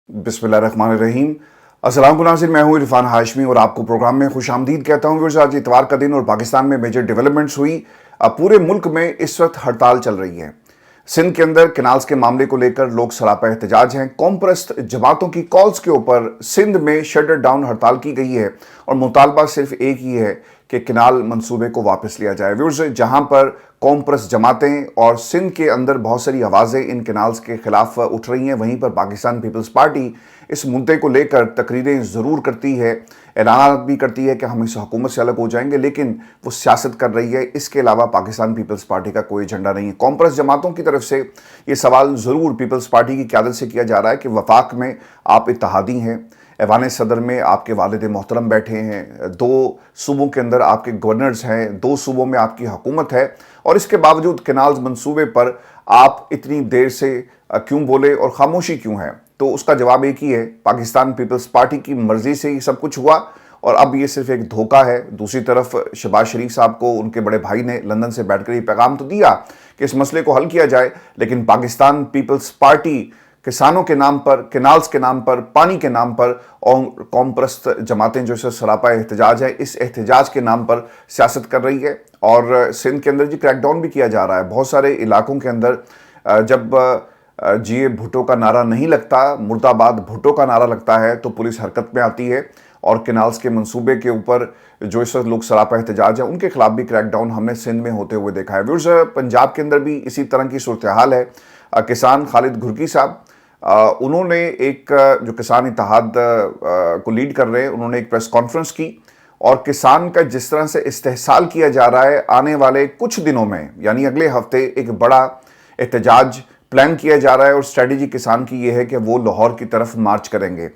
बिस्मिल्लाहिर्रहमानिर्रहीम। अस्सलाम नाज़रीन, मैं हूं इरफान हाशमी और आपको प्रोग्राम में खुश आमदीद कहता हूं। व्यूअर्स, आज इतवार का दिन और पाकिस्तान में मेजर डेवलपमेंट्स हुई। अब पूरे मुल्क में इस वक्त हड़ताल चल रही है। सिंध के अंदर कैनाल्स के मामले को लेकर लोग सरापा एहतजाज हैं। कौम परस्त जमातों की कॉल्स के ऊपर सिंध में शटर डाउन हड़ताल की गई है और मुतालबा सिर्फ एक ही है कि कैनाल मंसूबे को वापस लिया जाए। व्यूअर्स, जहां पर कौम परस्त जमातें और सिंध के अंदर बहुत सारी आवाज़ें इन कैनाल्स के खिलाफ उठ रही हैं, वहीं पर पाकिस्तान पीपल्स पार्टी इस मुद्दे को लेकर तकरीरें ज़रूर करती है, ऐलान भी करती है कि हम इस हुकूमत से अलग हो जाएंगे, लेकिन वो सियासत कर रही है। इसके अलावा पाकिस्तान पीपल्स पार्टी का कोई एजेंडा नहीं है। कौम परस्त जमातों की तरफ से ये सवाल ज़रूर पीपल्स पार्टी की क़यादत से किया जा रहा है कि वफाक में आप इत्तेहादी हैं, ऐवान सदर में आपके वालिद मोहतरम बैठे हैं, 2 सूबों के अंदर आपके गवर्नर्स हैं, 2 सूबों में आपकी हुकूमत है, और इसके बावजूद कैनाल्स मंसूबे पर आप इतनी देर से क्यों बोले और खामोशी क्यों है? तो उसका जवाब एक ही है, पाकिस्तान पीपल्स पार्टी की मर्जी से ही सब कुछ हुआ और अब ये सिर्फ एक धोखा है। दूसरी तरफ शहबाज शरीफ साहब को उनके बड़े भाई ने लंदन से बैठकर ये पैगाम तो दिया कि इस मसले को हल किया जाए, लेकिन पाकिस्तान पीपल्स पार्टी किसानों के नाम पर, कैनाल्स के नाम पर, पानी के नाम पर और कौम परस्त जमातें जो सरापा एहतजाज है, इस एहतजाज के नाम पर सियासत कर रही है। और सिंध के अंदर जी क्रैकडाउन भी किया जा रहा है। बहुत सारे इलाकों के अंदर जब जिए भुट्टो का नारा नहीं लगता, मुर्दाबाद भुट्टो का नारा लगता है, तो पुलिस हरकत में आती है और कैनाल्स के मंसूबे के ऊपर जो इस वक्त लोग सरापा एहतजाज है उनके खिलाफ भी क्रैकडाउन हमने सिंध में होते हुए देखा है। व्यूअर्स, पंजाब के अंदर भी इसी तरह की सूरत हाल है। किसान खालिद घुर्की साहब, उन्होंने एक जो किसान इत्तेहाद को लीड कर रहे हैं, उन्होंने एक प्रेस कॉन्फ्रेंस की और किसान का जिस तरह से इस्तेहसाल किया जा रहा है, आने वाले कुछ दिनों में यानी अगले हफ्ते एक बड़ा एहतजाज प्लान किया जा रहा है और स्ट्रेटजी किसान की यह है कि वो लाहौर की तरफ मार्च करेंगे।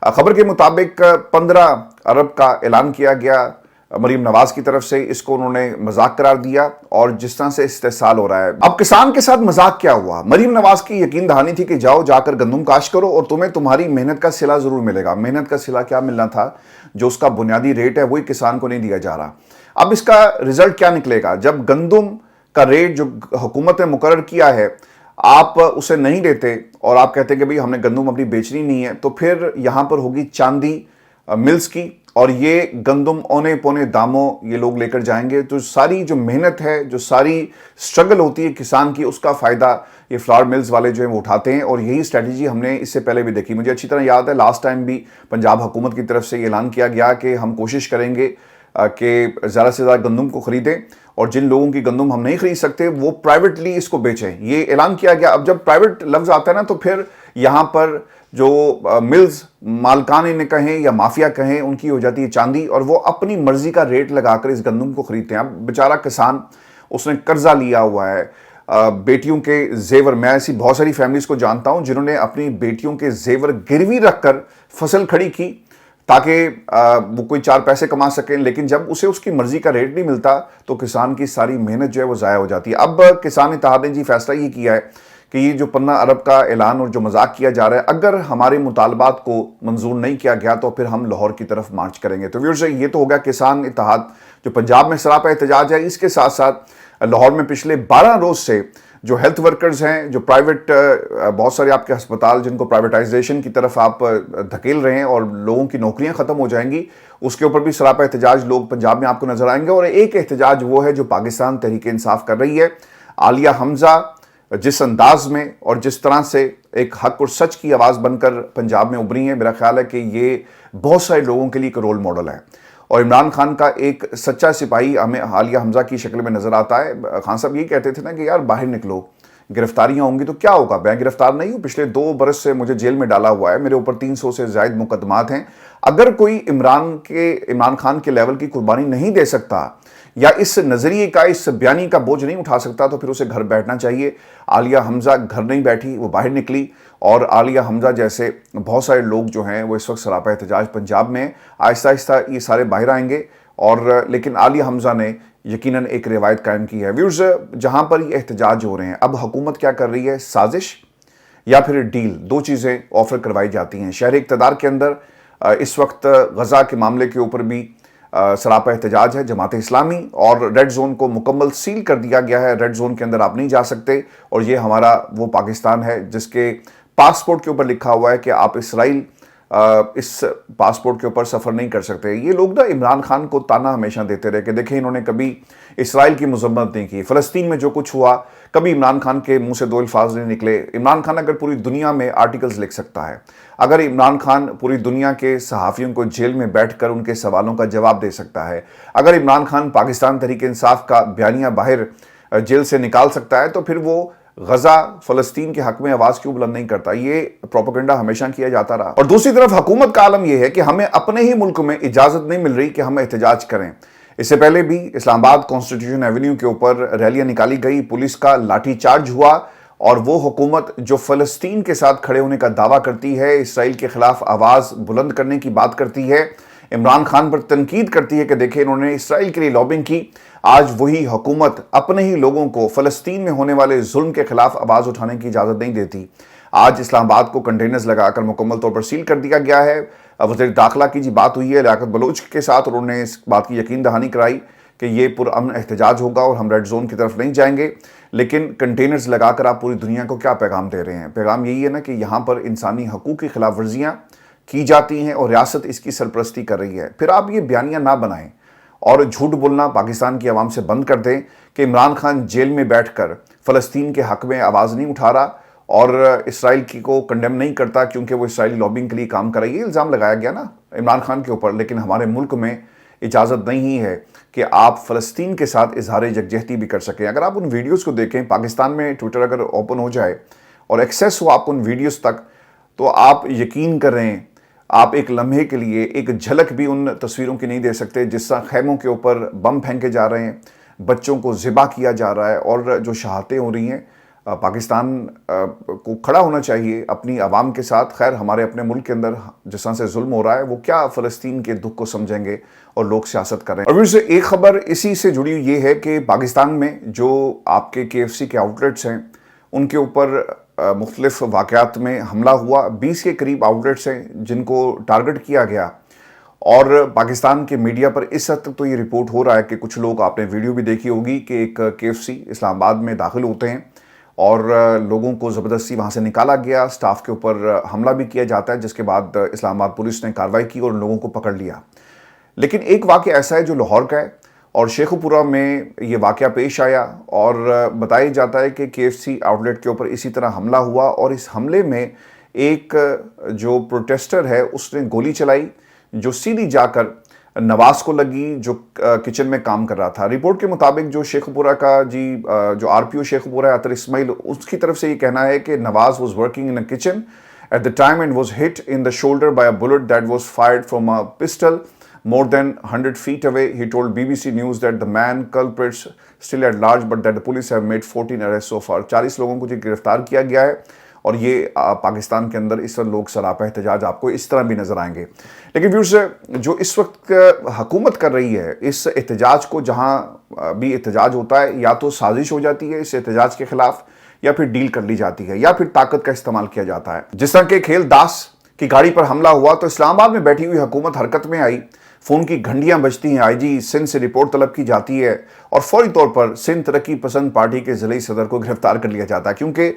खबर के मुताबिक 15 अरब का ऐलान किया गया मरीम नवाज की तरफ से, इसको उन्होंने मजाक करार दिया और जिस तरह से इस्तेहसाल हो रहा है। अब किसान के साथ मजाक क्या हुआ? मरीम नवाज की यकीन दहानी थी कि जाओ जाकर गंदम काश करो और तुम्हें तुम्हारी मेहनत का सिला जरूर मिलेगा। मेहनत का सिला क्या मिलना था? जो उसका बुनियादी रेट है वही किसान को नहीं दिया जा रहा। अब इसका रिजल्ट क्या निकलेगा? जब गंदम का रेट जो हुकूमत ने मुकर्रर किया है आप उसे नहीं देते और आप कहते हैं कि भाई हमने गंदम अपनी बेचनी नहीं है, तो फिर यहां पर होगी चांदी मिल्स की और ये गंदम औने पौने दामों ये लोग लेकर जाएंगे। तो सारी जो मेहनत है, जो सारी स्ट्रगल होती है किसान की, उसका फ़ायदा ये फ्लावर मिल्स वाले जो है वो उठाते हैं। और यही स्ट्रैटेजी हमने इससे पहले भी देखी। मुझे अच्छी तरह याद है, लास्ट टाइम भी पंजाब हुकूमत की तरफ से ये ऐलान किया गया कि हम कोशिश करेंगे कि ज़्यादा से ज़्यादा गंदम को ख़रीदें और जिन लोगों की गंदम हम नहीं खरीद सकते वो प्राइवेटली इसको बेचें। ये ऐलान किया गया। अब जब प्राइवेट लफ्ज़ आता है ना, तो फिर यहाँ पर जो मिल्स मालकान इन्हें कहें या माफिया कहें, उनकी हो जाती है चांदी और वो अपनी मर्जी का रेट लगाकर इस गंदम को खरीदते हैं। अब बेचारा किसान, उसने कर्जा लिया हुआ है, बेटियों के जेवर, मैं ऐसी बहुत सारी फैमिलीज को जानता हूं जिन्होंने अपनी बेटियों के जेवर गिरवी रखकर फसल खड़ी की ताकि वो कोई 4 पैसे कमा सकें, लेकिन जब उसे उसकी मर्जी का रेट नहीं मिलता तो किसान की सारी मेहनत जो है वो ज़ाया हो जाती है। अब किसान इत्तेहाद ने जी फैसला ये किया है कि ये जो 15 अरब का ऐलान और जो मजाक किया जा रहा है, अगर हमारे मुतालबात को मंजूर नहीं किया गया तो फिर हम लाहौर की तरफ मार्च करेंगे। तो व्यूअर्स, ये तो हो गया किसान इत्तेहाद जो पंजाब में सरापा एहतजाज है। इसके साथ साथ लाहौर में पिछले 12 रोज से जो हेल्थ वर्कर्स हैं, जो प्राइवेट बहुत सारे आपके अस्पताल जिनको प्राइवेटाइजेशन की तरफ आप धकेल रहे हैं और लोगों की नौकरियां खत्म हो जाएंगी, उसके ऊपर भी सरापा एहतजाज लोग पंजाब में आपको नजर आएंगे। और एक एहतजाज वो है जो पाकिस्तान तहरीक इंसाफ कर रही है। आलिया हमजा जिस अंदाज में और जिस तरह से एक हक और सच की आवाज़ बनकर पंजाब में उभरी है, मेरा ख्याल है कि ये बहुत सारे लोगों के लिए एक रोल मॉडल है। और इमरान खान का एक सच्चा सिपाही हमें आलिया हमजा की शक्ल में नज़र आता है। खान साहब ये कहते थे ना कि यार बाहर निकलो, गिरफ्तारियां होंगी तो क्या होगा, मैं गिरफ्तार नहीं हूं, पिछले 2 बरस से मुझे जेल में डाला हुआ है, मेरे ऊपर 300 से ज़ायद मुकदमात हैं। अगर कोई इमरान खान के लेवल की कुर्बानी नहीं दे सकता या इस नज़रिए का, इस बयानी का बोझ नहीं उठा सकता, तो फिर उसे घर बैठना चाहिए। आलिया हमजा घर नहीं बैठी, वो बाहर निकली और आलिया हमजा जैसे बहुत सारे लोग जो हैं वो इस वक्त सरापा एहतजाज पंजाब में आहिस्ता आहिस्ता ये सारे बाहर आएंगे। और लेकिन आलिया हमजा ने यकीनन एक रिवायत कायम की है। व्यूअर्स, जहां पर ये एहतजाज हो रहे हैं, अब हुकूमत क्या कर रही है? साजिश या फिर डील, 2 चीज़ें ऑफर करवाई जाती हैं। शहर इक़्तिदार के अंदर इस वक्त गजा के मामले के ऊपर भी सरापा एहतजाज है। जमात इस्लामी और रेड जोन को मुकम्मल सील कर दिया गया है। रेड जोन के अंदर आप नहीं जा सकते और ये हमारा वो पाकिस्तान है जिसके पासपोर्ट के ऊपर लिखा हुआ है कि आप इसराइल इस पासपोर्ट के ऊपर सफ़र नहीं कर सकते। ये लोग ना इमरान खान को ताना हमेशा देते रहे कि देखें इन्होंने कभी इसराइल की मजम्मत नहीं की, फ़लस्तीन में जो कुछ हुआ कभी इमरान खान के मुंह से दो अल्फाज नहीं निकले। इमरान खान अगर पूरी दुनिया में आर्टिकल्स लिख सकता है, अगर इमरान खान पूरी दुनिया के सहाफ़ियों को जेल में बैठकर उनके सवालों का जवाब दे सकता है, अगर इमरान खान पाकिस्तान तहरीक-ए-इंसाफ का बयानिया बाहर जेल से निकाल सकता है, तो फिर वो गजा फ़लस्तीन के हक में आवाज़ क्यों बुलंद नहीं करता? ये प्रोपेगेंडा हमेशा किया जाता रहा। और दूसरी तरफ हुकूमत का आलम यह है कि हमें अपने ही मुल्क में इजाज़त नहीं मिल रही कि हम एहतजाज करें। इससे पहले भी इस्लामाबाद कॉन्स्टिट्यूशन एवेन्यू के ऊपर रैलियां निकाली गई, पुलिस का लाठी चार्ज हुआ, और वो हुकूमत जो फ़लस्तीन के साथ खड़े होने का दावा करती है, इसराइल के खिलाफ आवाज़ बुलंद करने की बात करती है, इमरान खान पर तनकीद करती है कि देखिए इन्होंने इसराइल के लिए लॉबिंग की, आज वही हुकूमत अपने ही लोगों को फ़लस्तीन में होने वाले जुल्म के खिलाफ आवाज़ उठाने की इजाज़त नहीं देती। आज इस्लामाबाद को कंटेनर्स लगाकर मुकम्मल तौर पर सील कर दिया गया है। वज़ीर दाखिला की जी बात हुई है लियाकत बलोच के साथ, और उन्होंने इस बात की यकीन दहानी कराई कि ये पुरअमन एहतजाज होगा और हम रेड जोन की तरफ नहीं जाएंगे। लेकिन कंटेनर्स लगाकर आप पूरी दुनिया को क्या पैगाम दे रहे हैं? पैगाम यही है ना कि यहाँ पर इंसानी हकूक़ की खिलाफ वर्जियाँ की जाती हैं और रियासत इसकी सरपरस्ती कर रही है। फिर आप ये बयानियाँ ना बनाएं और झूठ बोलना पाकिस्तान की आवाम से बंद कर दें कि इमरान खान जेल में बैठकर फ़लस्तीन के हक़ में आवाज़ नहीं उठा रहा और इसराइल की को कंडेम नहीं करता क्योंकि वो इसराइली लॉबिंग के लिए काम कर रही है। इल्ज़ाम लगाया गया ना इमरान खान के ऊपर, लेकिन हमारे मुल्क में इजाज़त नहीं है कि आप फ़लस्तीन के साथ इजहार यकजहती भी कर सकें। अगर आप उन वीडियोज़ को देखें, पाकिस्तान में ट्विटर अगर ओपन हो जाए और एक्सेस हो आपको उन वीडियोज़ तक, तो आप यकीन करें आप एक लम्हे के लिए एक झलक भी उन तस्वीरों की नहीं दे सकते जिस तरह खैमों के ऊपर बम फेंके जा रहे हैं, बच्चों को ज़िबा किया जा रहा है और जो शहादतें हो रही हैं। पाकिस्तान को खड़ा होना चाहिए अपनी आवाम के साथ। खैर हमारे अपने मुल्क के अंदर जिस तरह से जुल्म हो रहा है, वो क्या फ़लस्तीन के दुख को समझेंगे और लोग सियासत करें। और फिर से एक खबर इसी से जुड़ी हुई ये है कि पाकिस्तान में जो आपके KFC के आउटलेट्स हैं उनके ऊपर मुख्तलिफ वाक़यात में हमला हुआ। 20 के करीब आउटलेट्स हैं जिनको टारगेट किया गया, और पाकिस्तान के मीडिया पर इस हद तक तो ये रिपोर्ट हो रहा है कि कुछ लोग, आपने वीडियो भी देखी होगी कि एक KFC इस्लामाबाद में दाखिल होते हैं और लोगों को ज़बरदस्ती वहाँ से निकाला गया, स्टाफ के ऊपर हमला भी किया जाता है, जिसके बाद इस्लामाबाद पुलिस ने कार्रवाई की और उन लोगों को पकड़ लिया। लेकिन एक वाक़या ऐसा है जो लाहौर का है और शेखुपुरा में ये वाक़या पेश आया, और बताया जाता है कि KFC आउटलेट के ऊपर इसी तरह हमला हुआ, और इस हमले में एक जो प्रोटेस्टर है उसने गोली चलाई जो सीधी जाकर नवाज़ को लगी जो किचन में काम कर रहा था। रिपोर्ट के मुताबिक जो शेखुपुरा का जो RPO शेखुपुरा है अतर इस्माइल, उसकी तरफ से ये कहना है कि Nawaz was working in a kitchen at the time and was hit in the shoulder by a bullet that was fired from a pistol more than 100 feet away. He told BBC News that the man culprits still at large, but that the police have made 14 arrests so far. 40 लोगों को गिरफ्तार किया गया है, और ये पाकिस्तान के अंदर इस वक्त लोग सरापा एहतजाज आपको इस तरह भी नज़र आएंगे। लेकिन व्यूअर्स, जो इस वक्त हुकूमत कर रही है, इस एहतजाज को जहाँ भी एहतजाज होता है या तो साजिश हो जाती है इस एहतजाज के खिलाफ, या फिर डील कर ली जाती है, या फिर ताकत का इस्तेमाल किया जाता है। जिस तरह के खेल दास की गाड़ी पर हमला हुआ तो इस्लामाबाद में बैठी हुई हुकूमत हरकत में आई, फ़ोन की घंटियां बजती हैं, IG सिंध से रिपोर्ट तलब की जाती है और फौरी तौर पर सिंध तरक्की पसंद पार्टी के ज़िले सदर को गिरफ्तार कर लिया जाता है, क्योंकि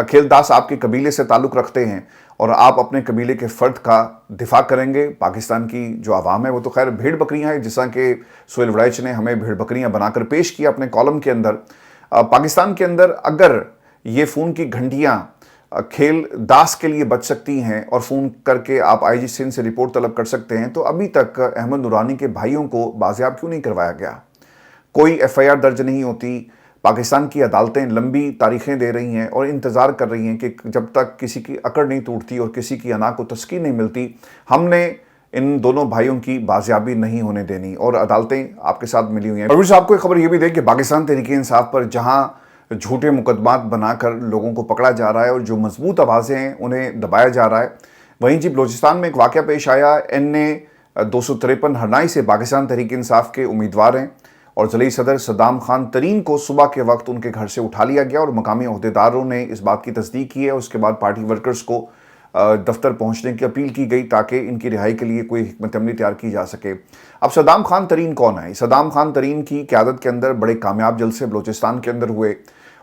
खेलदास आपके कबीले से ताल्लुक़ रखते हैं और आप अपने कबीले के फ़र्द का दिफा करेंगे। पाकिस्तान की जो आवाम है वो तो खैर भेड़ बकरियाँ हैं, जिस तरह के सोहेल वड़ैच ने हमें भेड़ बकरियाँ बनाकर पेश किया अपने कॉलम के अंदर। पाकिस्तान के अंदर अगर ये फ़ोन की घंटियाँ खेल दास के लिए बच सकती हैं और फ़ोन करके आप IG सिंध से रिपोर्ट तलब कर सकते हैं, तो अभी तक अहमद नूरानी के भाइयों को बाजियाब क्यों नहीं करवाया गया? कोई FIR दर्ज नहीं होती। पाकिस्तान की अदालतें लंबी तारीखें दे रही हैं और इंतज़ार कर रही हैं कि जब तक किसी की अकड़ नहीं टूटती और किसी की अना को तस्कीन नहीं मिलती, हमने इन दोनों भाइयों की बाजियाबी नहीं होने देनी, और अदालतें आपके साथ मिली हुई हैं। और आपको एक खबर ये भी दें कि पाकिस्तान तहरीक-ए-इंसाफ पर जहाँ झूठे मुकदमात बनाकर लोगों को पकड़ा जा रहा है और जो मजबूत आवाज़ें हैं उन्हें दबाया जा रहा है, वहीं जी बलोचिस्तान में एक वाक़या पेश आया। NA 253 हरनाई से पाकिस्तान तहरीक-ए-इंसाफ के उम्मीदवार हैं और ज़िले सदर सद्दाम खान तरीन को सुबह के वक्त उनके घर से उठा लिया गया और मकामी अहदेदारों ने इस बात की तस्दीक की है। उसके बाद पार्टी वर्कर्स को दफ्तर पहुंचने की अपील की गई ताकि इनकी रिहाई के लिए कोई हिकमत अमली तैयार की जा सके। अब सद्दाम खान तरीन कौन है? सद्दाम खान तरीन की क़यादत के अंदर बड़े कामयाब जलसे बलोचिस्तान के अंदर हुए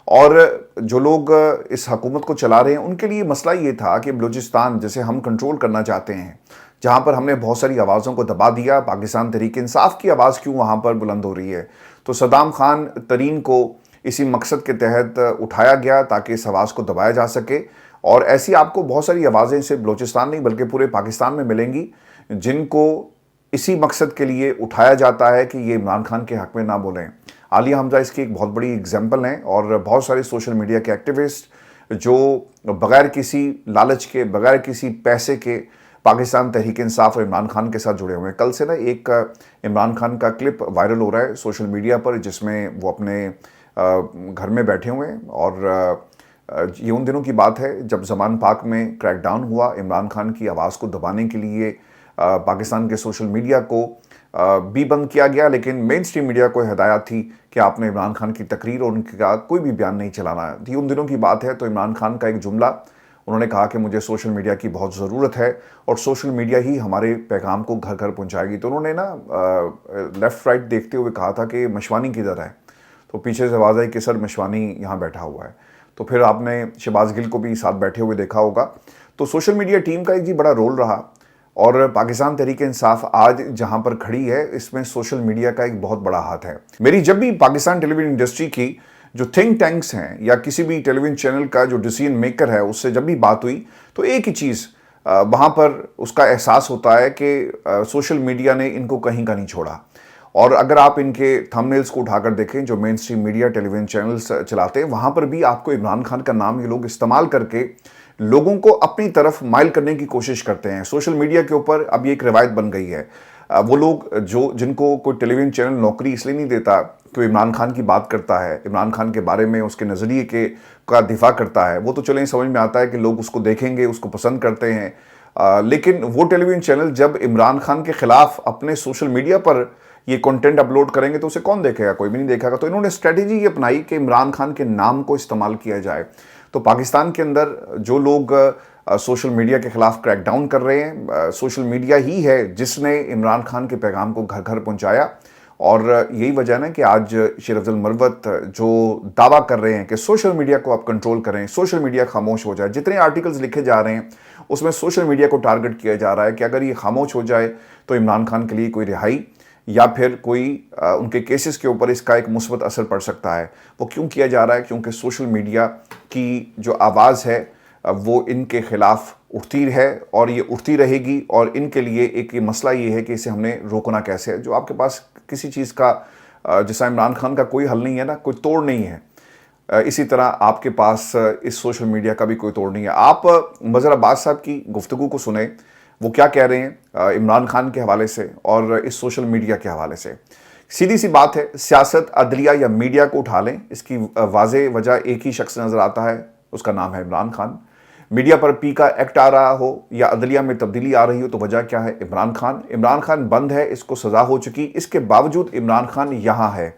اور جو لوگ اس حکومت کو چلا رہے ہیں ان کے لیے مسئلہ یہ تھا کہ بلوچستان جسے ہم کنٹرول کرنا چاہتے ہیں، جہاں پر ہم نے بہت ساری آوازوں کو دبا دیا، پاکستان تحریک انصاف کی آواز کیوں وہاں پر بلند ہو رہی ہے؟ تو صدام خان ترین کو اسی مقصد کے تحت اٹھایا گیا تاکہ اس آواز کو دبایا جا سکے، اور ایسی آپ کو بہت ساری آوازیں صرف بلوچستان نہیں بلکہ پورے پاکستان میں ملیں گی جن کو اسی مقصد کے لیے اٹھایا جاتا ہے کہ یہ عمران خان کے حق میں نہ بولیں۔ عالیہ حمزہ اس کی ایک بہت بڑی اگزامپل ہیں، اور بہت سارے سوشل میڈیا کے ایکٹیوسٹ جو بغیر کسی لالچ کے، بغیر کسی پیسے کے پاکستان تحریک انصاف اور عمران خان کے ساتھ جڑے ہوئے ہیں۔ کل سے ایک عمران خان کا کلپ وائرل ہو رہا ہے سوشل میڈیا پر، جس میں وہ اپنے گھر میں بیٹھے ہوئے ہیں، اور یہ ان دنوں کی بات ہے جب زمان پاک میں کریک ڈاؤن ہوا، عمران خان کی آواز کو دبانے کے لیے پاکستان کے سوشل میڈیا کو بھی بند کیا گیا، لیکن مین سٹریم میڈیا کو ہدایت تھی کہ آپ نے عمران خان کی تقریر اور ان کا کوئی بھی بیان نہیں چلانا ہے۔ یہ ان دنوں کی بات ہے۔ تو عمران خان کا ایک جملہ، انہوں نے کہا کہ مجھے سوشل میڈیا کی بہت ضرورت ہے اور سوشل میڈیا ہی ہمارے پیغام کو گھر گھر پہنچائے گی۔ تو انہوں نے لیفٹ رائٹ دیکھتے ہوئے کہا تھا کہ مشوانی کدھر ہے؟ تو پیچھے سے آواز آئی کہ سر مشوانی یہاں بیٹھا ہوا ہے۔ تو پھر آپ نے شہباز گل کو بھی ساتھ بیٹھے ہوئے دیکھا ہوگا۔ تو سوشل میڈیا ٹیم کا ایک بڑا رول رہا، اور پاکستان تحریک انصاف آج جہاں پر کھڑی ہے اس میں سوشل میڈیا کا ایک بہت بڑا ہاتھ ہے۔ میری جب بھی پاکستان ٹیلی ویژن انڈسٹری کی جو تھنک ٹینکس ہیں یا کسی بھی ٹیلی ویژن چینل کا جو ڈیسیژن میکر ہے اس سے جب بھی بات ہوئی تو ایک ہی چیز وہاں پر اس کا احساس ہوتا ہے کہ سوشل میڈیا نے ان کو کہیں کا نہیں چھوڑا۔ اور اگر آپ ان کے تھم نیلز کو اٹھا کر دیکھیں جو مین سٹریم میڈیا ٹیلی ویژن چینلز چلاتے ہیں، وہاں پر بھی آپ کو عمران خان کا نام یہ لوگ استعمال کر کے لوگوں کو اپنی طرف مائل کرنے کی کوشش کرتے ہیں۔ سوشل میڈیا کے اوپر اب یہ ایک روایت بن گئی ہے، وہ لوگ جن کو کوئی ٹیلی ویژن چینل نوکری اس لیے نہیں دیتا کہ وہ عمران خان کی بات کرتا ہے، عمران خان کے بارے میں اس کے نظریے کا دفاع کرتا ہے، وہ تو چلیں سمجھ میں آتا ہے کہ لوگ اس کو دیکھیں گے، اس کو پسند کرتے ہیں، لیکن وہ ٹیلی ویژن چینل جب عمران خان کے خلاف اپنے سوشل میڈیا پر یہ کنٹینٹ اپلوڈ کریں گے تو اسے کون دیکھے گا؟ کوئی بھی نہیں دیکھے گا۔ تو انہوں نے اسٹریٹجی یہ اپنائی کہ عمران خان کے نام کو استعمال کیا جائے۔ تو پاکستان کے اندر جو لوگ سوشل میڈیا کے خلاف کریک ڈاؤن کر رہے ہیں، سوشل میڈیا ہی ہے جس نے عمران خان کے پیغام کو گھر گھر پہنچایا، اور یہی وجہ ہے کہ آج شیر افضل مروت جو دعویٰ کر رہے ہیں کہ سوشل میڈیا کو آپ کنٹرول کریں، سوشل میڈیا خاموش ہو جائے، جتنے آرٹیکلز لکھے جا رہے ہیں اس میں سوشل میڈیا کو ٹارگٹ کیا جا رہا ہے کہ اگر یہ خاموش ہو جائے تو عمران خان کے لیے کوئی رہائی یا پھر کوئی ان کے کیسز کے اوپر اس کا ایک مثبت اثر پڑ سکتا ہے۔ وہ کیوں کیا جا رہا ہے؟ کیونکہ سوشل میڈیا کی جو آواز ہے وہ ان کے خلاف اٹھتی ہے اور یہ اٹھتی رہے گی، اور ان کے لیے ایک مسئلہ یہ ہے کہ اسے ہم نے روکنا کیسے ہے۔ جو آپ کے پاس کسی چیز کا جیسا عمران خان کا کوئی حل نہیں ہے نا، کوئی توڑ نہیں ہے، اسی طرح آپ کے پاس اس سوشل میڈیا کا بھی کوئی توڑ نہیں ہے۔ آپ مظہر عباس صاحب کی گفتگو کو سنیں، وہ کیا کہہ رہے ہیں عمران خان کے حوالے سے اور اس سوشل میڈیا کے حوالے سے۔ سیدھی سی بات ہے، سیاست، عدلیہ یا میڈیا کو اٹھا لیں، اس کی واضح وجہ ایک ہی شخص نظر آتا ہے، اس کا نام ہے عمران خان۔ میڈیا پر پی کا ایکٹ آ رہا ہو یا عدلیہ میں تبدیلی آ رہی ہو تو وجہ کیا ہے؟ عمران خان۔ عمران خان بند ہے، اس کو سزا ہو چکی، اس کے باوجود عمران خان یہاں ہے۔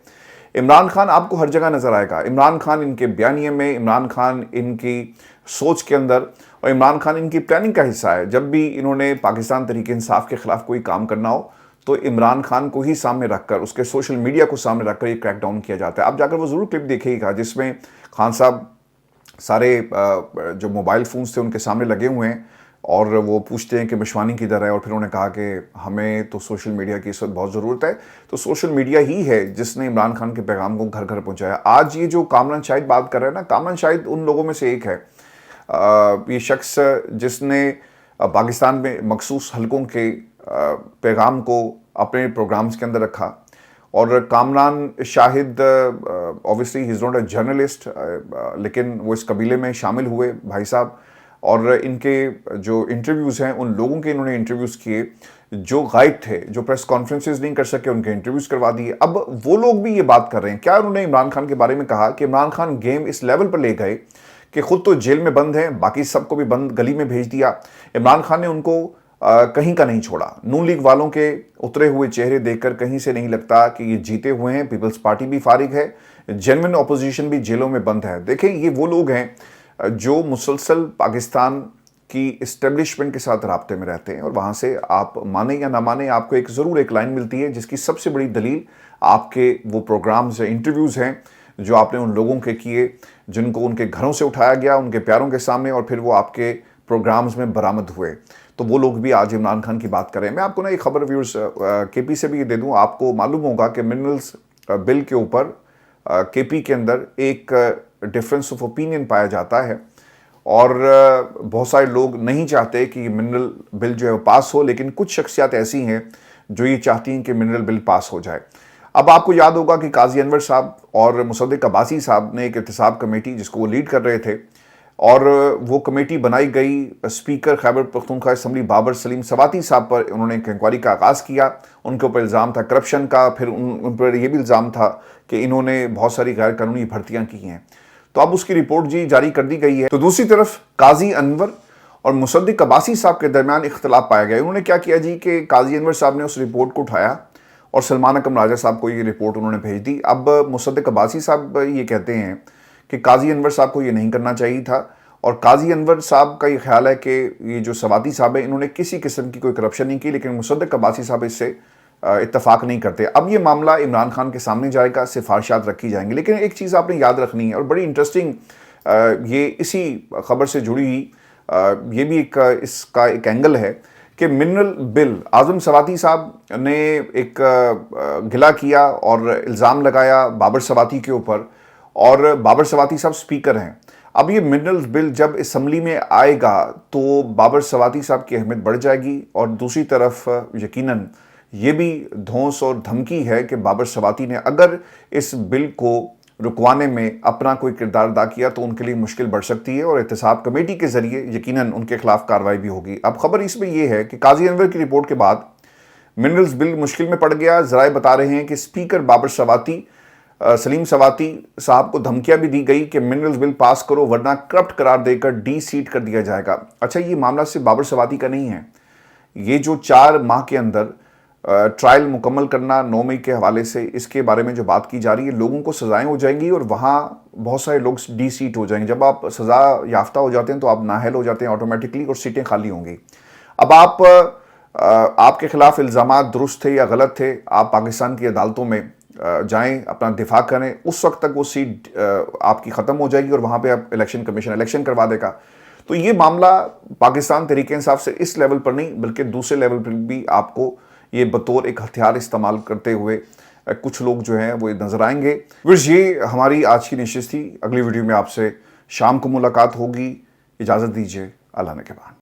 عمران خان آپ کو ہر جگہ نظر آئے گا، عمران خان ان کے بیانیے میں، عمران خان ان کی سوچ کے اندر، اور عمران خان ان کی پلاننگ کا حصہ ہے۔ جب بھی انہوں نے پاکستان تحریک انصاف کے خلاف کوئی کام کرنا ہو تو عمران خان کو ہی سامنے رکھ کر، اس کے سوشل میڈیا کو سامنے رکھ کر یہ کریک ڈاؤن کیا جاتا ہے۔ آپ جا کر وہ ضرور کلپ دیکھیے گا جس میں خان صاحب سارے جو موبائل فونز تھے ان کے سامنے لگے ہوئے ہیں اور وہ پوچھتے ہیں کہ مشوانی کدھر ہے، اور پھر انہوں نے کہا کہ ہمیں تو سوشل میڈیا کی اس وقت بہت ضرورت ہے۔ تو سوشل میڈیا ہی ہے جس نے عمران خان کے پیغام کو گھر گھر پہنچایا۔ آج یہ جو کامران شاہد بات کر رہے ہیں نا، کامران شاہد ان لوگوں میں سے ایک ہے، یہ شخص جس نے پاکستان میں مخصوص حلقوں کے پیغام کو اپنے پروگرامز کے اندر رکھا، اور کامران شاہد obviously he is not a journalist، لیکن وہ اس قبیلے میں شامل ہوئے بھائی صاحب، اور ان کے جو انٹرویوز ہیں ان لوگوں کے انہوں نے انٹرویوز کیے جو غائب تھے، جو پریس کانفرنسز نہیں کر سکے، ان کے انٹرویوز کروا دیے۔ اب وہ لوگ بھی یہ بات کر رہے ہیں۔ کیا انہوں نے عمران خان کے بارے میں کہا کہ عمران خان گیم اس لیول پر لے گئے کہ خود تو جیل میں بند ہیں، باقی سب کو بھی بند گلی میں بھیج دیا۔ عمران خان نے ان کو کہیں کا نہیں چھوڑا۔ نون لیگ والوں کے اترے ہوئے چہرے دیکھ کر کہیں سے نہیں لگتا کہ یہ جیتے ہوئے ہیں۔ پیپلز پارٹی بھی فارغ ہے، جینوئن اپوزیشن بھی جیلوں میں بند ہے۔ دیکھیں یہ وہ لوگ ہیں جو مسلسل پاکستان کی اسٹیبلشمنٹ کے ساتھ رابطے میں رہتے ہیں، اور وہاں سے آپ مانیں یا نہ مانیں آپ کو ایک ضرور ایک لائن ملتی ہے جس کی سب سے بڑی دلیل آپ کے وہ پروگرامز انٹرویوز ہیں جو آپ نے ان لوگوں کے کیے جن کو ان کے گھروں سے اٹھایا گیا ان کے پیاروں کے سامنے اور پھر وہ آپ کے پروگرامز میں برآمد ہوئے، تو وہ لوگ بھی آج عمران خان کی بات کریں۔ میں آپ کو نا ایک خبر ویورز کے پی سے بھی یہ دے دوں، آپ کو معلوم ہوگا کہ منرلز بل کے اوپر کے پی کے اندر ایک ڈفرینس آف اوپینین پایا جاتا ہے، اور بہت سارے لوگ نہیں چاہتے کہ یہ منرل بل جو ہے وہ پاس ہو، لیکن کچھ شخصیات ایسی ہیں جو یہ چاہتی ہیں کہ منرل بل پاس ہو جائے۔ اب آپ کو یاد ہوگا کہ قاضی انور صاحب اور مصدق عباسی صاحب نے ایک احتساب کمیٹی جس کو وہ لیڈ کر رہے تھے، اور وہ کمیٹی بنائی گئی، اسپیکر خیبر پختونخوا اسمبلی بابر سلیم سواتی صاحب پر انہوں نے ایک انکوائری کا آغاز کیا۔ ان کے اوپر الزام تھا کرپشن کا، پھر ان پر یہ بھی الزام تھا کہ انہوں نے بہت ساری غیر قانونی بھرتیاں کی ہیں، تو اب اس کی رپورٹ جاری کر دی گئی ہے۔ تو دوسری طرف قاضی انور اور مصدق عباسی صاحب کے درمیان اختلاف پایا گیا۔ انہوں نے کیا کیا جی کہ قاضی انور صاحب نے اس رپورٹ کو اٹھایا اور سلمان اکرم راجہ صاحب کو یہ رپورٹ انہوں نے بھیج دی۔ اب مصدق عباسی صاحب یہ کہتے ہیں کہ قاضی انور صاحب کو یہ نہیں کرنا چاہیے تھا، اور قاضی انور صاحب کا یہ خیال ہے کہ یہ جو سواتی صاحب ہیں انہوں نے کسی قسم کی کوئی کرپشن نہیں کی، لیکن مصدق عباسی صاحب اس سے اتفاق نہیں کرتے۔ اب یہ معاملہ عمران خان کے سامنے جائے گا، سفارشات رکھی جائیں گی، لیکن ایک چیز آپ نے یاد رکھنی ہے اور بڑی انٹرسٹنگ، یہ اسی خبر سے جڑی ہوئی یہ بھی اس کا ایک اینگل ہے کہ منرل بل، اعظم سواتی صاحب نے ایک گلہ کیا اور الزام لگایا بابر سواتی کے اوپر، اور بابر سواتی صاحب سپیکر ہیں۔ اب یہ منرل بل جب اسمبلی میں آئے گا تو بابر سواتی صاحب کی اہمیت بڑھ جائے گی، اور دوسری طرف یقیناً یہ بھی دھونس اور دھمکی ہے کہ بابر سواتی نے اگر اس بل کو رکوانے میں اپنا کوئی کردار ادا کیا تو ان کے لیے مشکل بڑھ سکتی ہے، اور احتساب کمیٹی کے ذریعے یقیناً ان کے خلاف کارروائی بھی ہوگی۔ اب خبر اس میں یہ ہے کہ قاضی انور کی رپورٹ کے بعد منرلز بل مشکل میں پڑ گیا۔ ذرائع بتا رہے ہیں کہ اسپیکر بابر سواتی سلیم سواتی صاحب کو دھمکیاں بھی دی گئی کہ منرلز بل پاس کرو ورنہ کرپٹ قرار دے کر ڈی سیٹ کر دیا جائے گا۔ اچھا، یہ معاملہ صرف بابر سواتی کا نہیں ہے، یہ جو 4 ماہ کے اندر ٹرائل مکمل کرنا 9 مئی کے حوالے سے، اس کے بارے میں جو بات کی جا رہی ہے، لوگوں کو سزائیں ہو جائیں گی اور وہاں بہت سارے لوگ ڈی سیٹ ہو جائیں گے۔ جب آپ سزا یافتہ ہو جاتے ہیں تو آپ نااہل ہو جاتے ہیں آٹومیٹکلی، اور سیٹیں خالی ہوں گی۔ اب آپ کے خلاف الزامات درست تھے یا غلط تھے، آپ پاکستان کی عدالتوں میں جائیں، اپنا دفاع کریں، اس وقت تک وہ سیٹ آپ کی ختم ہو جائے گی اور وہاں پہ آپ الیکشن کمیشن الیکشن کروا دے گا۔ تو یہ معاملہ پاکستان تحریک انصاف سے اس لیول پر نہیں بلکہ دوسرے لیول پر بھی آپ کو یہ بطور ایک ہتھیار استعمال کرتے ہوئے کچھ لوگ جو ہیں وہ نظر آئیں گے۔ یہ ہماری آج کی نشست تھی، اگلی ویڈیو میں آپ سے شام کو ملاقات ہوگی۔ اجازت دیجیے، اللہ نے کے بعد۔